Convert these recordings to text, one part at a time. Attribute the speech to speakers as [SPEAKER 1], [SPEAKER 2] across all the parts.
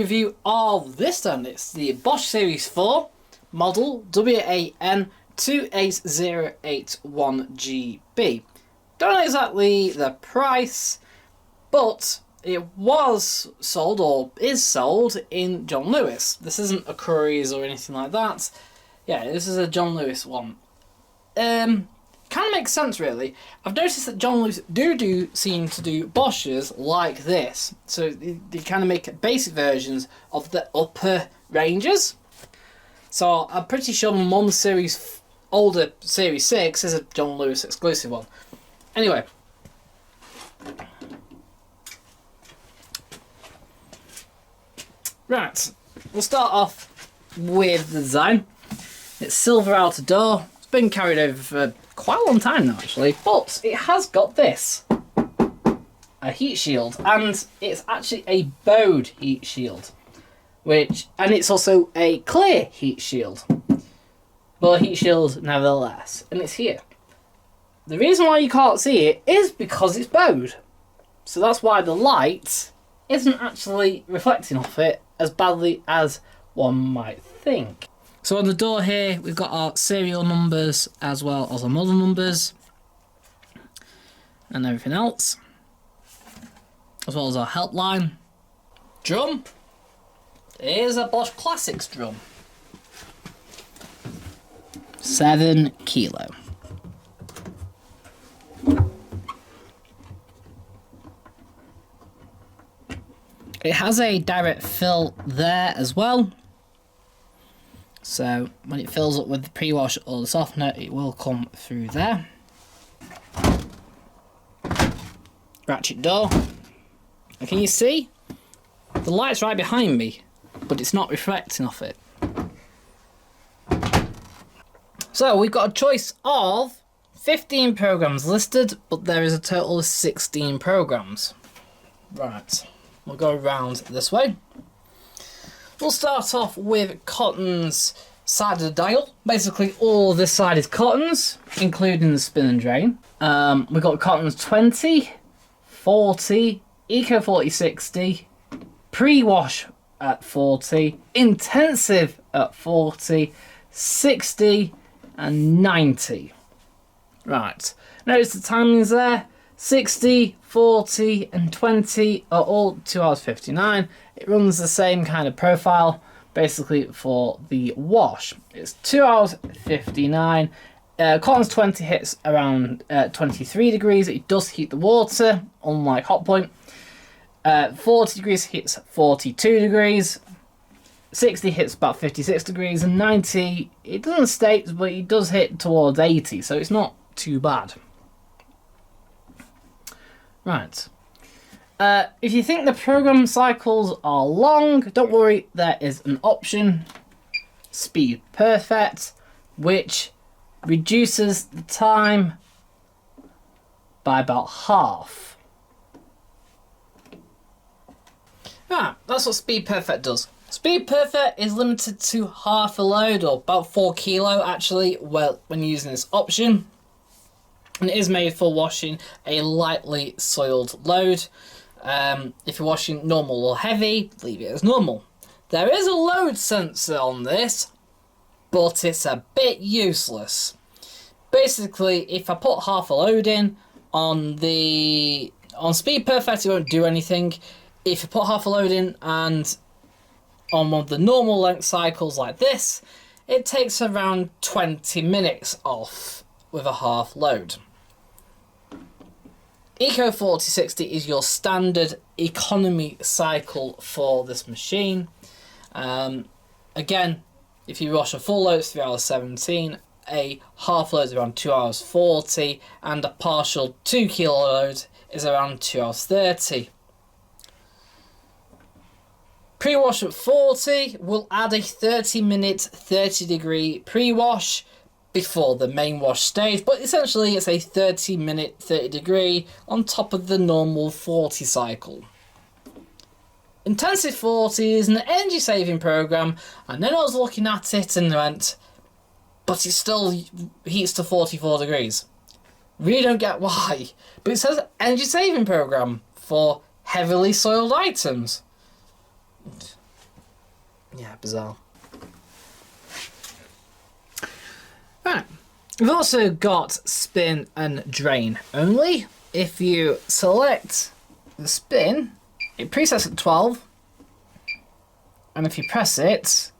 [SPEAKER 1] review of this then. It's the Bosch Series 4 model WAN28081GB. Don't know exactly the price, but it was sold or is sold in John Lewis. This isn't a Currys or anything like that. Yeah, this is a John Lewis one. Kind of makes sense really. I've noticed that John Lewis do seem to do Bosches like this. So they kind of make basic versions of the upper ranges. So I'm pretty sure my mum's older Series 6 is a John Lewis exclusive one. Anyway. Right, we'll start off with the design. It's silver outer door. It's been carried over for quite a long time now actually, but it has got this, a heat shield, and it's actually a bowed heat shield, and it's also a clear heat shield, but a heat shield nevertheless, and it's here. The reason why you can't see it is because it's bowed, so that's why the light isn't actually reflecting off it as badly as one might think. So on the door here, we've got our serial numbers as well as our model numbers and everything else, as well as our helpline. Drum. Here's a Bosch Classics drum. 7 kilo. It has a direct fill there as well. So when it fills up with the pre-wash or the softener, it will come through there. Ratchet door. And can you see? The light's right behind me, but it's not reflecting off it. So we've got a choice of 15 programs listed, but there is a total of 16 programs. Right, we'll go around this way. We'll start off with Cotton's side of the dial. Basically all this side is Cotton's, including the spin and drain. We've got Cotton's 20, 40, Eco 4060, pre-wash at 40, intensive at 40, 60 and 90. Right, notice the timings there. 60, 40 and 20 are all 2 hours 59. It runs the same kind of profile basically for the wash. It's 2 hours 59. Cotton's 20 hits around 23 degrees. It does heat the water, unlike Hotpoint. 40 degrees hits 42 degrees. 60 hits about 56 degrees. And 90, it doesn't state, but it does hit towards 80, so it's not too bad. Right. If you think the program cycles are long, don't worry, there is an option, Speed Perfect, which reduces the time by about half. Right, that's what Speed Perfect does. Speed Perfect is limited to half a load, or about 4 kilo actually, when using this option. And it is made for washing a lightly soiled load. If you're washing normal or heavy, leave it as normal. There is a load sensor on this, but it's a bit useless. Basically, if I put half a load in on Speed Perfect, it won't do anything. If you put half a load in and on one of the normal length cycles like this, it takes around 20 minutes off with a half load. Eco 4060 is your standard economy cycle for this machine. Again, if you wash a full load, it's 3 hours 17, a half load is around 2 hours 40, and a partial 2 kilo load is around 2 hours 30. Pre-wash at 40 will add a 30-minute, 30-degree pre-wash before the main wash stage, but essentially it's a 30-minute, 30-degree on top of the normal 40 cycle. Intensive 40 is an energy-saving program, and then I was looking at it and went, but it still heats to 44 degrees. Really don't get why, but it says energy-saving program for heavily soiled items. Yeah, bizarre. Right. We've also got spin and drain only. If you select the spin, it presets at 12. And if you press it,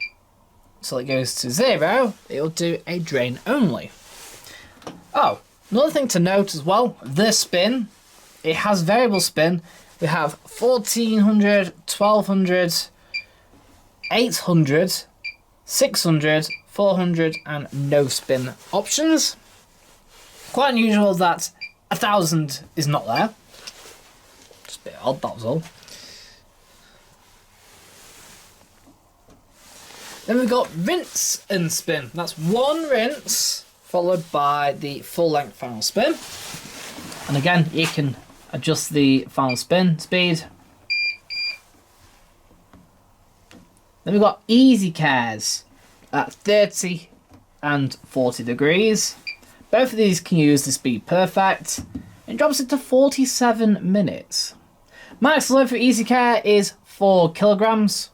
[SPEAKER 1] so it goes to 0, it'll do a drain only. Oh, another thing to note as well, the spin, it has variable spin. We have 1400, 1200, 800, 600, 400 and no spin options. Quite unusual that 1000 is not there. Just a bit odd, that was all. Then we've got rinse and spin. That's one rinse followed by the full length final spin. And again, you can adjust the final spin speed. Then we've got easy cares at 30 and 40 degrees. Both of these can use the speed perfect. It drops it to 47 minutes. Max load for easy care is 4 kilograms.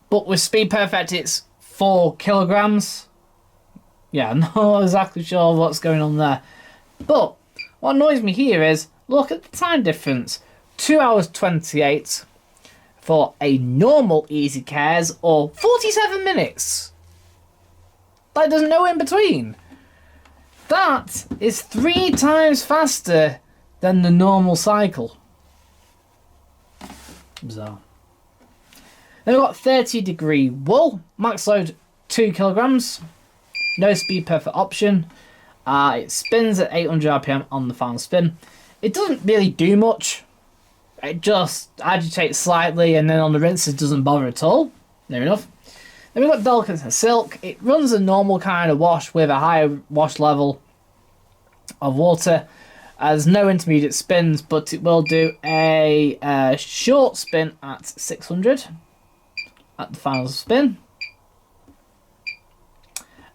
[SPEAKER 1] But with speed perfect, it's 4 kilograms. Yeah, I'm not exactly sure what's going on there. But what annoys me here is, look at the time difference. 2 hours 28 for a normal easy cares, or 47 minutes. Like, there's no in between. That is 3 times faster than the normal cycle. Bizarre. Then we've got 30 degree wool, max load 2 kilograms, no speed perfect option. It spins at 800 RPM on the final spin. It doesn't really do much. It just agitates slightly, and then on the rinse it doesn't bother at all. Near enough. Then we've got delicate and silk. It runs a normal kind of wash with a higher wash level of water. There's no intermediate spins, but it will do a short spin at 600. At the final spin.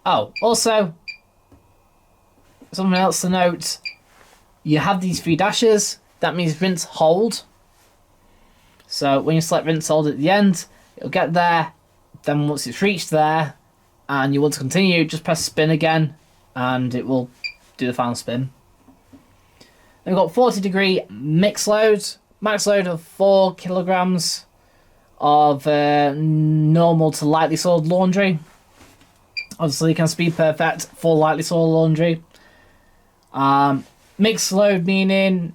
[SPEAKER 1] Oh, also, something else to note. You have these 3 dashes. That means rinse hold. So when you select rinse hold at the end, it'll get there. Then once it's reached there, and you want to continue, just press spin again, and it will do the final spin. Then we've got 40 degree mix load. Max load of 4 kilograms. Of normal to lightly soiled laundry. Obviously you can speed perfect for lightly soiled laundry. Mix load meaning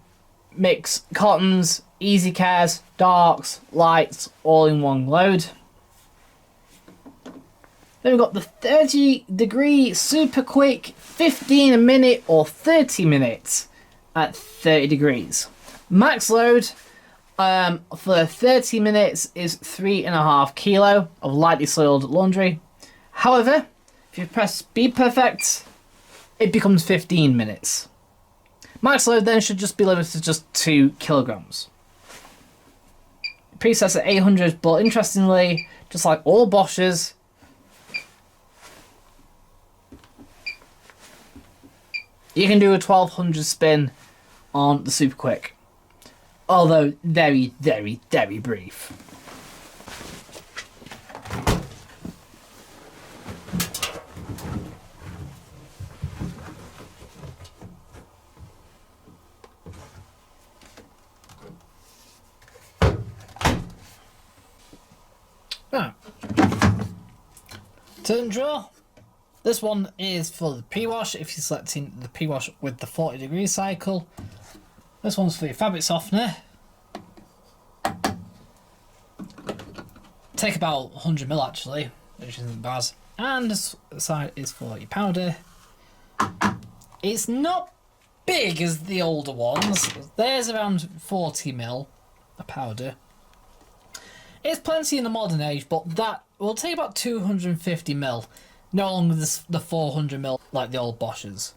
[SPEAKER 1] mix cottons, easy cares, darks, lights, all in one load. Then we've got the 30 degree super quick 15 a minute or 30 minutes at 30 degrees. Max load for 30 minutes is 3.5 kilo of lightly soiled laundry. However, if you press speed perfect, it becomes 15 minutes. Max load then should just be limited to just 2 kilograms. Presets at 800, but interestingly, just like all Bosches, you can do a 1200 spin on the super quick. Although very, very, very brief. Now, turn draw. This one is for the pre-wash if you're selecting the pre-wash with the 40 degree cycle. This one's for your fabric softener. Take about 100 ml actually, which isn't bad. And this side is for your powder. It's not big as the older ones. There's around 40 ml of powder. It's plenty in the modern age, but that will take about 250 ml. No longer the 400 ml like the old Bosches.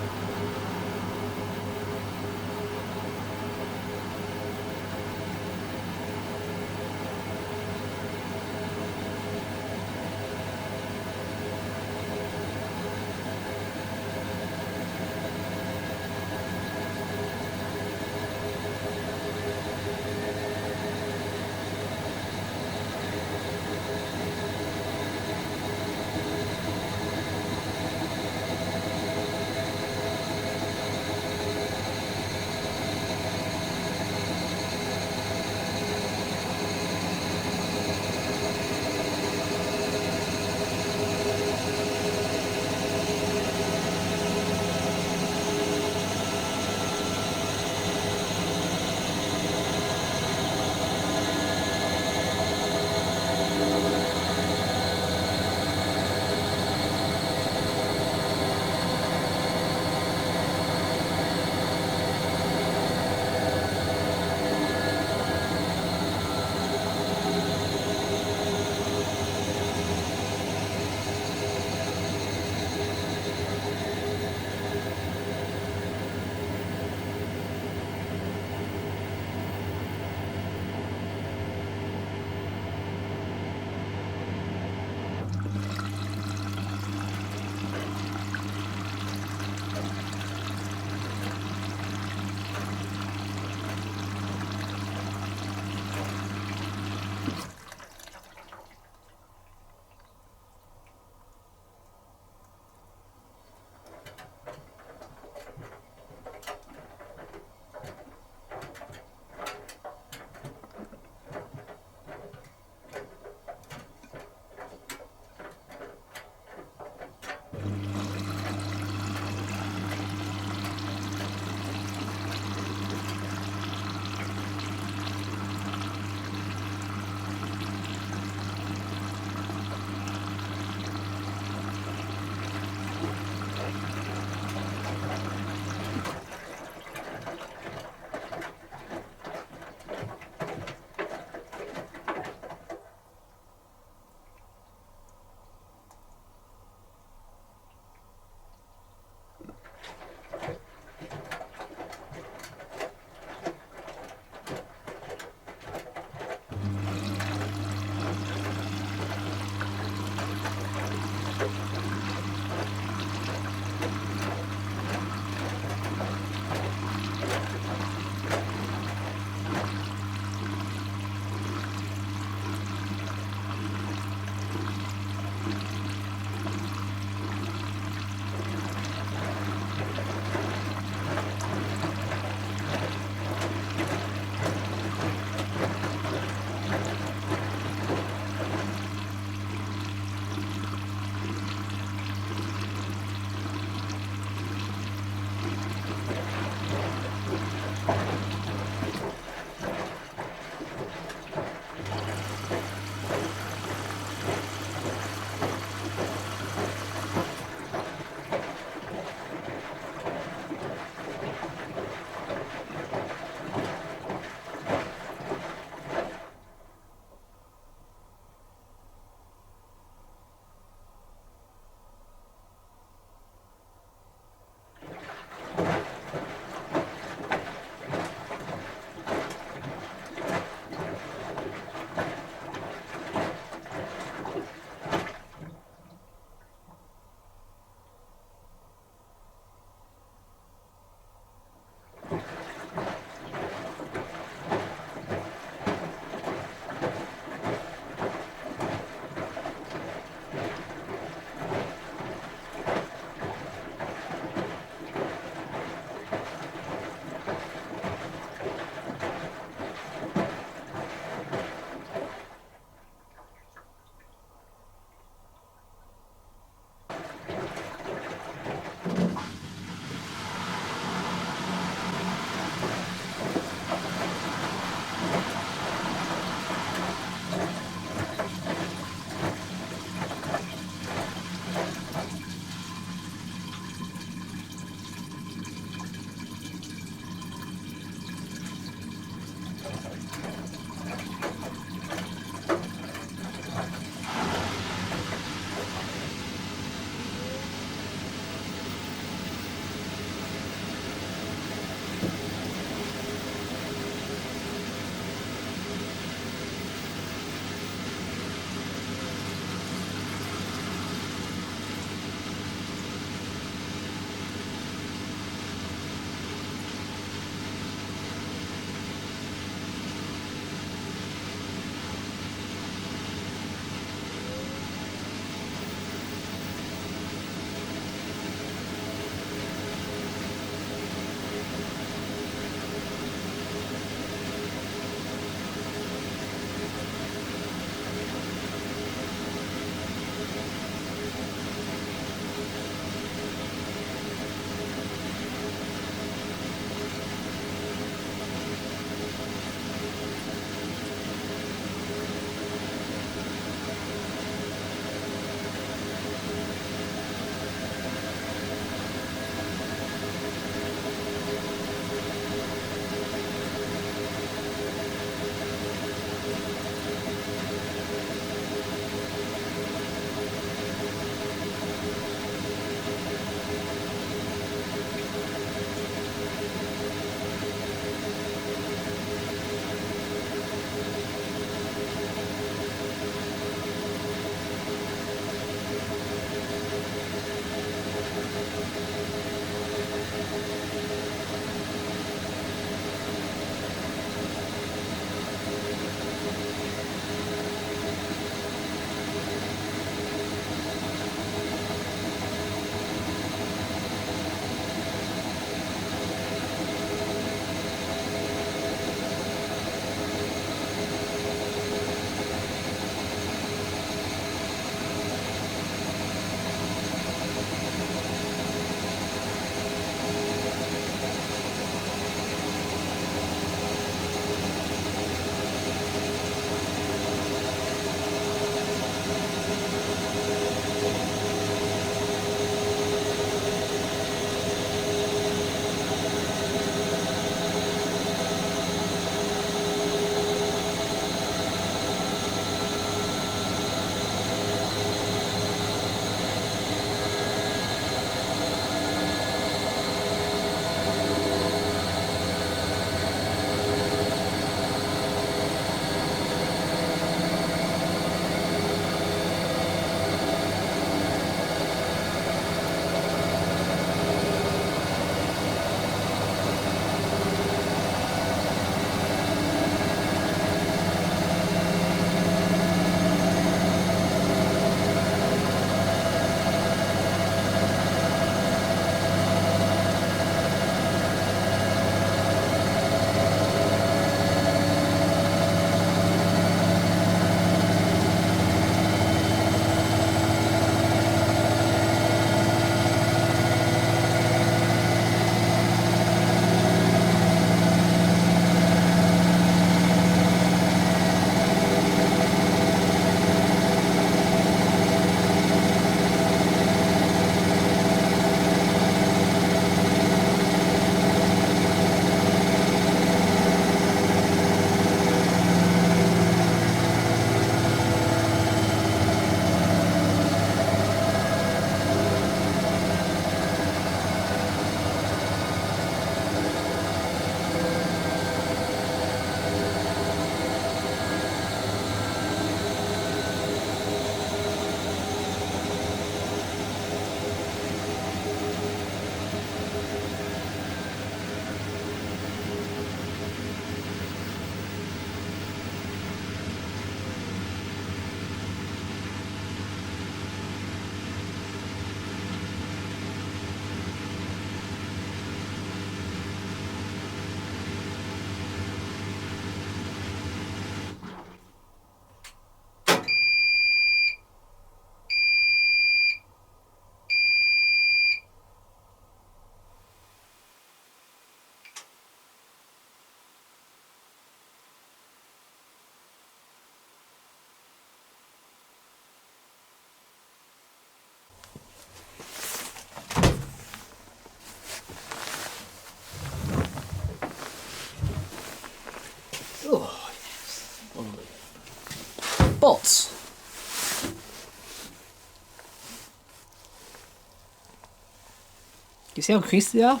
[SPEAKER 1] see how creasy they are?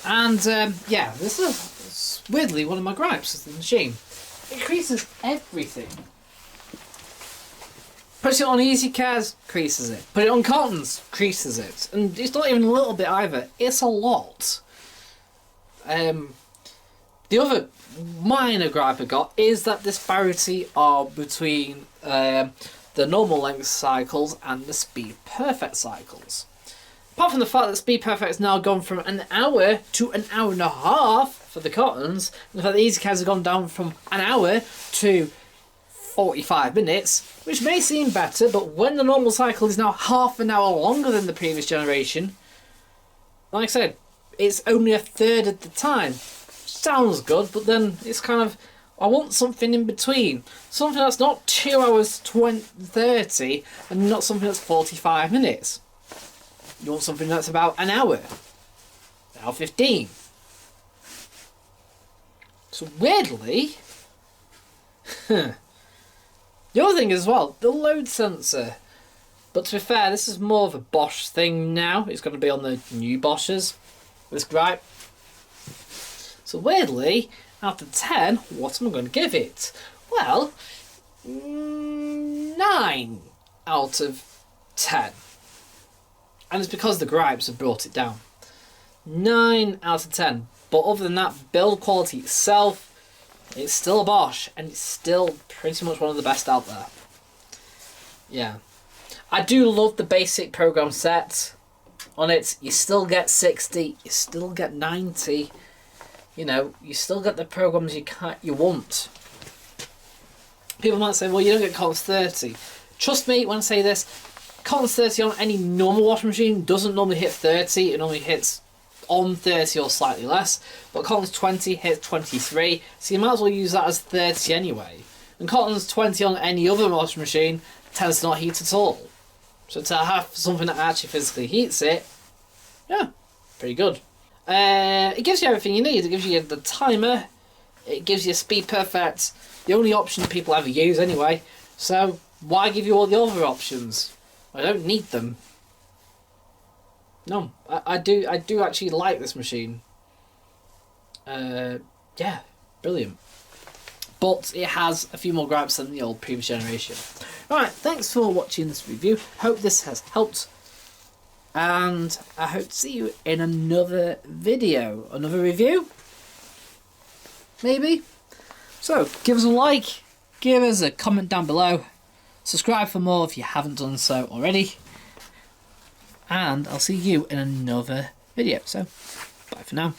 [SPEAKER 1] And yeah, this is weirdly one of my gripes with the machine. It creases everything. Put it on easy cares, creases it. Put it on cottons, creases it. And it's not even a little bit either, it's a lot. The other minor gripe I got is that disparity of between the normal length cycles and the speed perfect cycles. Apart from the fact that speed perfect has now gone from an hour to an hour and a half for the cottons, and the fact that easy cares have gone down from an hour to 45 minutes, which may seem better, but when the normal cycle is now half an hour longer than the previous generation, like I said, it's only a third of the time. Sounds good, but then it's kind of, I want something in between. Something that's not 2 hours 30 and not something that's 45 minutes. You want something that's about an hour 15. So weirdly, the other thing as well, the load sensor. But to be fair, this is more of a Bosch thing now. It's going to be on the new Bosches. This gripe. So weirdly, out of 10, what am I going to give it? Well, 9 out of 10. And it's because the gripes have brought it down. 9 out of 10. But other than that, build quality itself, it's still a Bosch, and it's still pretty much one of the best out there. Yeah. I do love the basic program set on it. You still get 60, you still get 90. You know, you still get the programs you want. People might say, well, you don't get Collins 30. Trust me when I say this, Collins 30 on any normal washing machine doesn't normally hit 30. It normally hits on 30 or slightly less. But Collins 20 hits 23. So you might as well use that as 30 anyway. And Collins 20 on any other washing machine tends to not heat at all. So to have something that actually physically heats it, yeah, pretty good. It gives you everything you need. It gives you the timer. It gives you speed perfect. The only option people ever use anyway. So why give you all the other options? I don't need them. No, I do actually like this machine. Yeah, brilliant. But it has a few more gripes than the old previous generation. Alright, thanks for watching this review. Hope this has helped. And I hope to see you in another video. Another review? Maybe? So, give us a like. Give us a comment down below. Subscribe for more if you haven't done so already. And I'll see you in another video. So, bye for now.